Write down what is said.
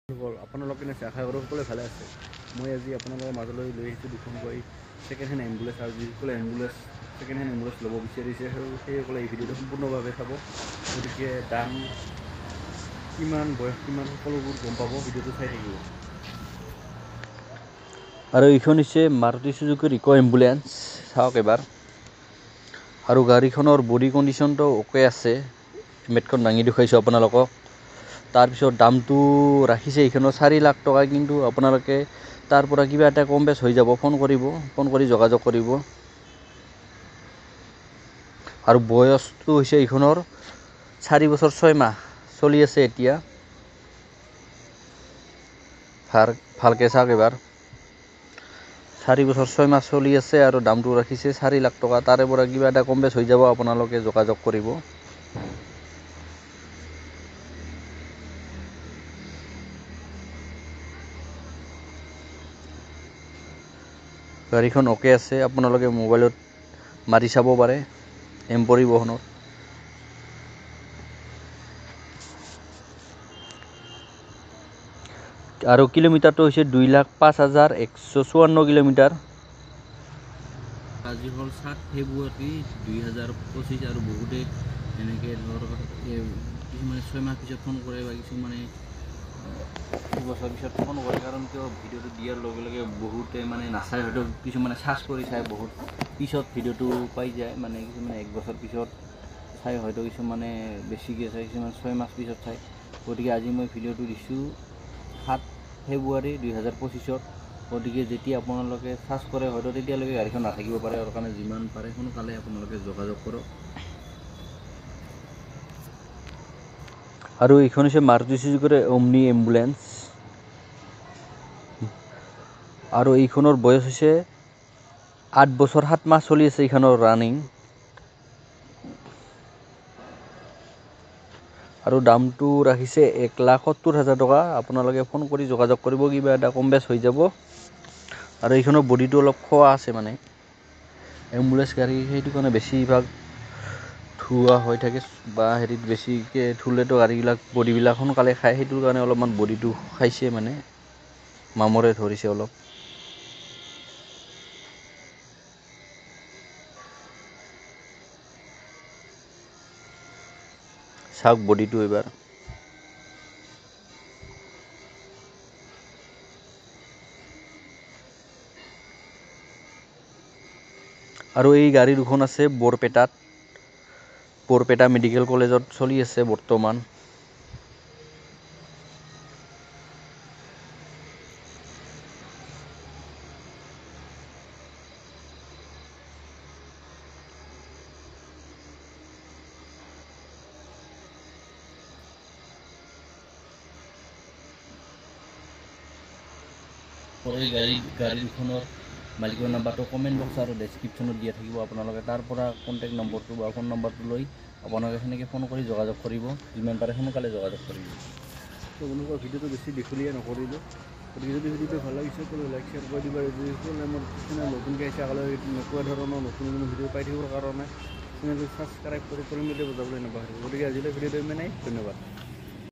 আপোনালোকে আশা কৰোঁ সকলোৱে ভালে আছে। মই আজি আপোনালোকৰ মাজলৈ লৈ আহিছোঁ দুখনকৈ ছেকেণ্ড হেণ্ড এম্বুলেঞ্চ, আৰু যিসকলে ছেকেণ্ড হেণ্ড এম্বুলেঞ্চ ল'ব বিচাৰিছে সেইসকলে এই ভিডিঅ'টো সম্পূৰ্ণভাৱে চাব। গতিকে দাম কিমান, বয়স কিমান, সকলোবোৰ গম পাব, ভিডিঅ'টো চাই থাকিব। আৰু এইখন হৈছে মাৰুতি চুজুকি ইক' এম্বুলেঞ্চ, চাওক এবাৰ। আৰু গাড়ীখনৰ বডি কণ্ডিশ্যনটো অ'কে আছে, মেটখন দাঙি দেখুৱাইছোঁ আপোনালোকক। তাৰপিছত দামটো ৰাখিছে এইখনৰ 4 লাখ টকা, কিন্তু আপোনালোকে তাৰ পৰা কিবা এটা কম বেছ হৈ যাব। ফোন কৰি যোগাযোগ কৰিব। আৰু বয়সটো হৈছে এইখনৰ 4 বছৰ 6 মাহ চলি আছে এতিয়া। ভালকৈ চাওক এবাৰ। 4 বছৰ 6 মাহ চলি আছে আৰু দামটো ৰাখিছে 4 লাখ টকা। তাৰে পৰা কিবা এটা কম বেছ হৈ যাব, আপোনালোকে যোগাযোগ কৰিব। গাড়ীখন অ'কে আছে, আপোনালোকে মোবাইলত মাৰি চাব পাৰে এম পৰিবহণৰ। আৰু কিলোমিটাৰটো হৈছে 2,05,154 কিলোমিটাৰ। আজি হ'ল 7 ফেব্ৰুৱাৰী 2025, আৰু বহুতে এনেকৈ ধৰক কিছুমানে 6 মাহ পিছত ফোন কৰে, বা কিছুমানে 2 বছৰ পিছত ফোন কৰে। কাৰণ কিয়, ভিডিঅ'টো দিয়াৰ লগে লগে বহুতে নাচায়, হয়তো কিছুমানে চাৰ্চ কৰি চায়, বহুত পিছত ভিডিঅ'টো পাই যায়। কিছুমানে 1 বছৰ পিছত চাই, হয়তো কিছুমানে বেছিকৈ চায়, কিছুমানে 6 মাহ পিছত চায়। গতিকে আজি মই ভিডিঅ'টো দিছোঁ 7 ফেব্ৰুৱাৰী 2025। গতিকে যেতিয়া আপোনালোকে চাৰ্চ কৰে, হয়তো তেতিয়ালৈকে গাড়ীখন নাথাকিব পাৰে। আৰু কাৰণে যিমান পাৰে সোনকালে আপোনালোকে যোগাযোগ কৰক। আৰু এইখন হৈছে মাৰুতি চুজুকিৰ অমনি এম্বুলেঞ্চ, আৰু এইখনৰ বয়স হৈছে 8 বছৰ 7 মাহ চলি আছে এইখনৰ ৰানিং। আৰু দামটো ৰাখিছে 1,70,000 টকা। আপোনালোকে ফোন কৰি যোগাযোগ কৰিব, কিবা এটা কম বেছ হৈ যাব। আৰু এইখনৰ বডিটো অলপ খোৱা আছে, এম্বুলেঞ্চ গাড়ী, সেইটো কাৰণে বেছিভাগ ধোৱা হৈ থাকে, বা বেছিকৈ ধুলেতো গাড়ীবিলাক বডিবিলাক সোনকালে খায়, সেইটোৰ কাৰণে অলপমান বডিটো খাইছে, মামৰে ধৰিছে অলপ। চাওক বডিটো এবাৰ। আৰু এই গাড়ী দুখন আছে বৰপেটা মেডিকেল কলেজত চলি আছে বৰ্তমান। এই গাড়ী দুখনৰ মালিকৰ নাম্বাৰটো কমেণ্ট বক্স আৰু ডেছক্ৰিপশ্যনত দিয়া থাকিব। আপোনালোকে তাৰ পৰা কণ্টেক্ট নম্বৰটো বা ফোন নম্বৰটো লৈ আপোনালোকে সেনেকৈ ফোন কৰি যোগাযোগ কৰিব, যিমান পাৰে সোনকালে যোগাযোগ কৰিব। তো আপোনালোকৰ ভিডিঅ'টো বেছি দীঘলীয়া নকৰিলোঁ। গতিকে যদি ভিডিঅ'টো ভাল লাগিছে, লাইক শ্বেয়াৰ কৰি দিব। যদি মোৰ চেনেল নতুনকৈ আহিছে, আগলৈ এনেকুৱা ধৰণৰ নতুন ভিডিঅ' পাই থাকিবৰ কাৰণে চেনেলটো ছাবস্ক্ৰাইব কৰি মেলি বজাবলৈ নাপাহৰিব। গতিকে আজিলৈ ভিডিঅ'টো ইমানেই, ধন্যবাদ।